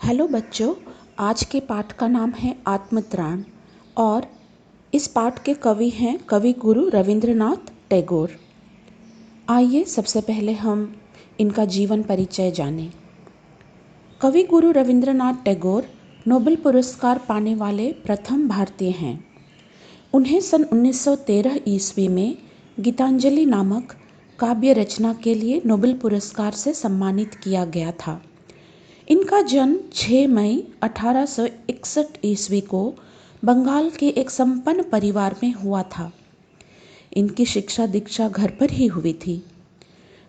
Hello बच्चों, आज के पाठ का नाम है आत्मत्राण और इस पाठ के कवि हैं कवि गुरु रविंद्रनाथ टैगोर। आइए सबसे पहले हम इनका जीवन परिचय जानें। कवि गुरु रविंद्रनाथ टैगोर नोबेल पुरस्कार पाने वाले प्रथम भारतीय हैं। उन्हें सन 1913 ईस्वी में गीतांजलि नामक काव्य रचना के लिए नोबेल पुरस्कार से सम्मानित किया गया था। इनका जन्म 6 मई 1861 ईस्वी को बंगाल के एक संपन्न परिवार में हुआ था। इनकी शिक्षा दीक्षा घर पर ही हुई थी।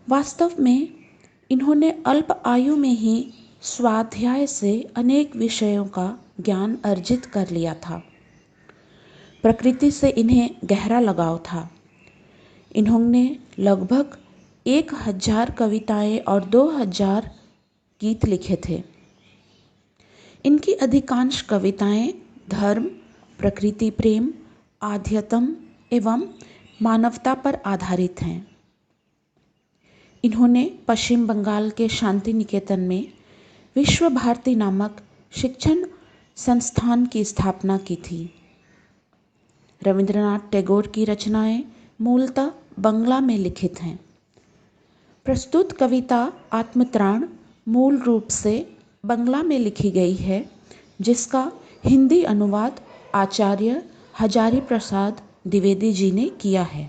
वास्तव में इन्होंने अल्प आयु में ही स्वाध्याय से अनेक विषयों का ज्ञान अर्जित कर लिया था। प्रकृति से इन्हें गहरा लगाव था। इन्होंने लगभग 1000 कविताएं और 2000 गीत लिखे थे। इनकी अधिकांश कविताएं धर्म, प्रकृति प्रेम, आध्यात्म एवं मानवता पर आधारित हैं। इन्होंने पश्चिम बंगाल के शांति निकेतन में विश्व भारती नामक शिक्षण संस्थान की स्थापना की थी। रविंद्रनाथ टैगोर की रचनाएं मूलतः बंगला में लिखित हैं। प्रस्तुत कविता आत्मत्राण मूल रूप से बंगला में लिखी गई है, जिसका हिंदी अनुवाद आचार्य हजारी प्रसाद द्विवेदी जी ने किया है।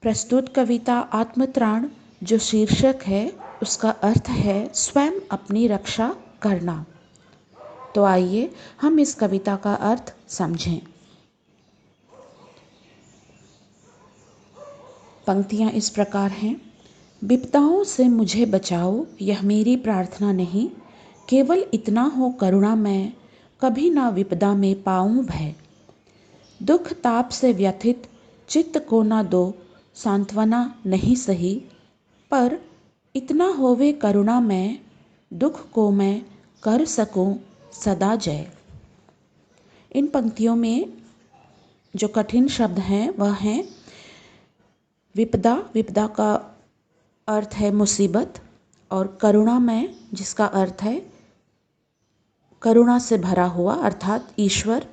प्रस्तुत कविता आत्मत्राण जो शीर्षक है उसका अर्थ है स्वयं अपनी रक्षा करना। तो आइए हम इस कविता का अर्थ समझें। पंक्तियां इस प्रकार हैं। विपदाओं से मुझे बचाओ, यह मेरी प्रार्थना नहीं, केवल इतना हो करुणा मैं कभी ना विपदा में पाऊं भय। दुख ताप से व्यथित चित्त को ना दो, सांत्वना नहीं सही, पर इतना होवे करुणा मैं दुख को मैं कर सकूं सदा जय। इन पंक्तियों में जो कठिन शब्द हैं वह हैं विपदा, विपदा का अर्थ है मुसीबत, और करुणामय जिसका अर्थ है करुणा से भरा हुआ अर्थात ईश्वर।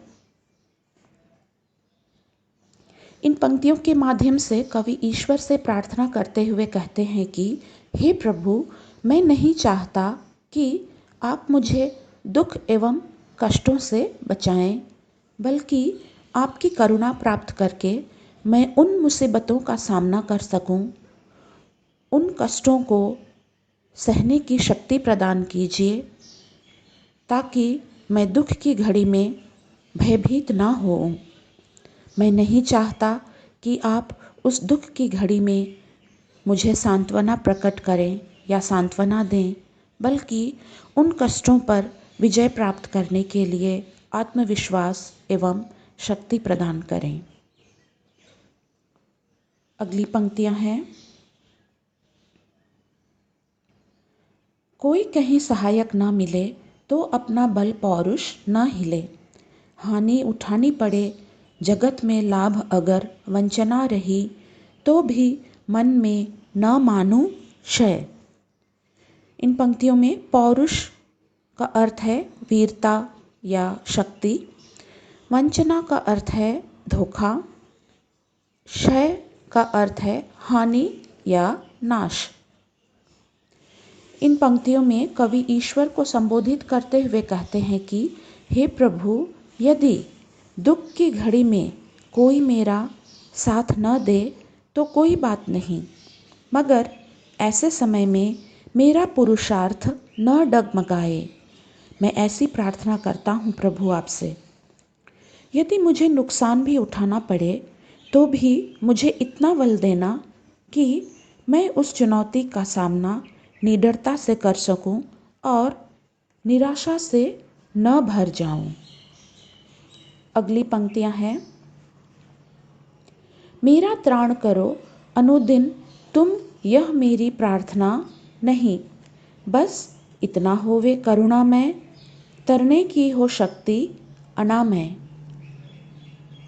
इन पंक्तियों के माध्यम से कवि ईश्वर से प्रार्थना करते हुए कहते हैं कि हे प्रभु, मैं नहीं चाहता कि आप मुझे दुख एवं कष्टों से बचाएं, बल्कि आपकी करुणा प्राप्त करके मैं उन मुसीबतों का सामना कर सकूं, उन कष्टों को सहने की शक्ति प्रदान कीजिए, ताकि मैं दुख की घड़ी में भयभीत ना होऊं। मैं नहीं चाहता कि आप उस दुख की घड़ी में मुझे सांत्वना प्रकट करें या सांत्वना दें, बल्कि उन कष्टों पर विजय प्राप्त करने के लिए आत्मविश्वास एवं शक्ति प्रदान करें। अगली पंक्तियां हैं। कोई कहीं सहायक ना मिले तो अपना बल पौरुष न हिले, हानि उठानी पड़े जगत में लाभ अगर वंचना रही, तो भी मन में न मानूं क्षय। इन पंक्तियों में पौरुष का अर्थ है वीरता या शक्ति, वंचना का अर्थ है धोखा, क्षय का अर्थ है हानि या नाश। इन पंक्तियों में कवि ईश्वर को संबोधित करते हुए कहते हैं कि हे प्रभु, यदि दुख की घड़ी में कोई मेरा साथ न दे तो कोई बात नहीं, मगर ऐसे समय में मेरा पुरुषार्थ न डगमगाए। मैं ऐसी प्रार्थना करता हूँ प्रभु आपसे। यदि मुझे नुकसान भी उठाना पड़े तो भी मुझे इतना बल देना कि मैं उस चुनौती का सामना निडरता से कर सकूं और निराशा से न भर जाऊं। अगली पंक्तियां हैं। मेरा त्राण करो अनुदिन तुम, यह मेरी प्रार्थना नहीं, बस इतना होवे करुणा में तरने की हो शक्ति अनामय।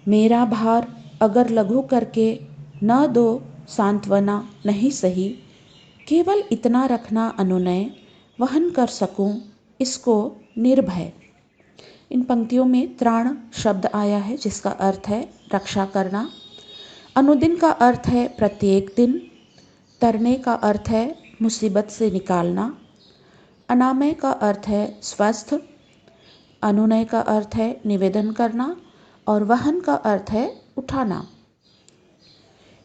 मेरा भार अगर लघु करके न दो सांत्वना नहीं सही, केवल इतना रखना अनुनय वहन कर सकूं इसको निर्भय। इन पंक्तियों में त्राण शब्द आया है जिसका अर्थ है रक्षा करना। अनुदिन का अर्थ है प्रत्येक दिन। तरने का अर्थ है मुसीबत से निकालना। अनामय का अर्थ है स्वस्थ। अनुनय का अर्थ है निवेदन करना और वहन का अर्थ है उठाना।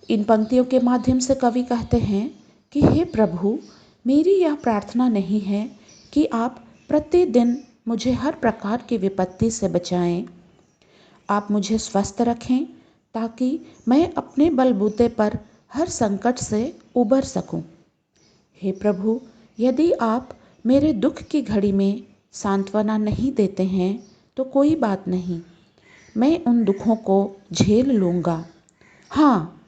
इन पंक्तियों के माध्यम से कवि कहते हैं कि हे प्रभु, मेरी यह प्रार्थना नहीं है कि आप प्रतिदिन मुझे हर प्रकार की विपत्ति से बचाएं। आप मुझे स्वस्थ रखें ताकि मैं अपने बलबूते पर हर संकट से उबर सकूं। हे प्रभु, यदि आप मेरे दुख की घड़ी में सांत्वना नहीं देते हैं तो कोई बात नहीं, मैं उन दुखों को झेल लूँगा। हाँ,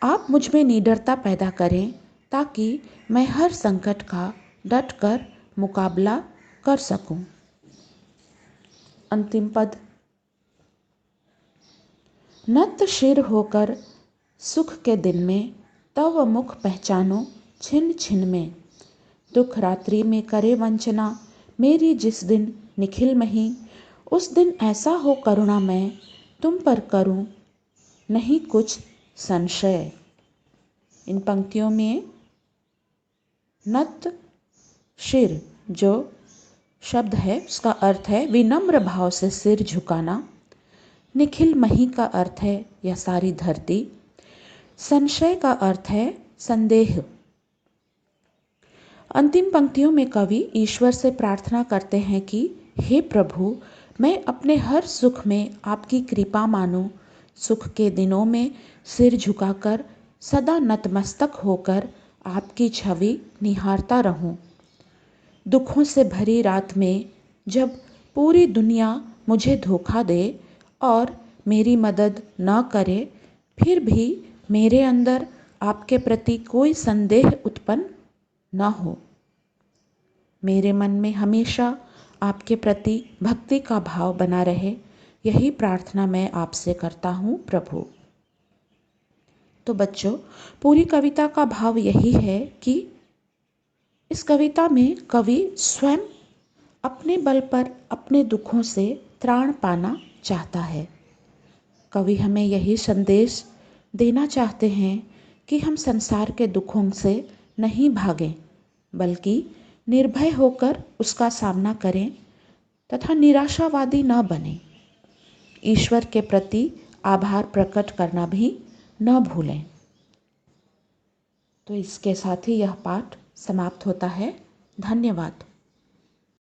आप मुझ में निडरता पैदा करें ताकि मैं हर संकट का डट कर मुकाबला कर सकूं। अंतिम पद। नत शिर होकर सुख के दिन में तव मुख पहचानो छिन छिन में। दुख रात्रि में करे वंचना मेरी जिस दिन निखिल मही। उस दिन ऐसा हो करुणा मैं तुम पर करूं नहीं कुछ संशय। इन पंक्तियों में नत शिर जो शब्द है उसका अर्थ है विनम्र भाव से सिर झुकाना। निखिल मही का अर्थ है यह सारी धरती। संशय का अर्थ है संदेह। अंतिम पंक्तियों में कवि ईश्वर से प्रार्थना करते हैं कि हे प्रभु, मैं अपने हर सुख में आपकी कृपा मानूं। सुख के दिनों में सिर झुकाकर सदा नतमस्तक होकर आपकी छवि निहारता रहूं। दुखों से भरी रात में जब पूरी दुनिया मुझे धोखा दे और मेरी मदद न करे, फिर भी मेरे अंदर आपके प्रति कोई संदेह उत्पन्न न हो। मेरे मन में हमेशा आपके प्रति भक्ति का भाव बना रहे, यही प्रार्थना मैं आपसे करता हूँ प्रभु। तो बच्चों, पूरी कविता का भाव यही है कि इस कविता में कवि स्वयं अपने बल पर अपने दुखों से त्राण पाना चाहता है। कवि हमें यही संदेश देना चाहते हैं कि हम संसार के दुखों से नहीं भागें, बल्कि निर्भय होकर उसका सामना करें तथा निराशावादी न बने। ईश्वर के प्रति आभार प्रकट करना भी न भूलें। तो इसके साथ ही यह पाठ समाप्त होता है। धन्यवाद।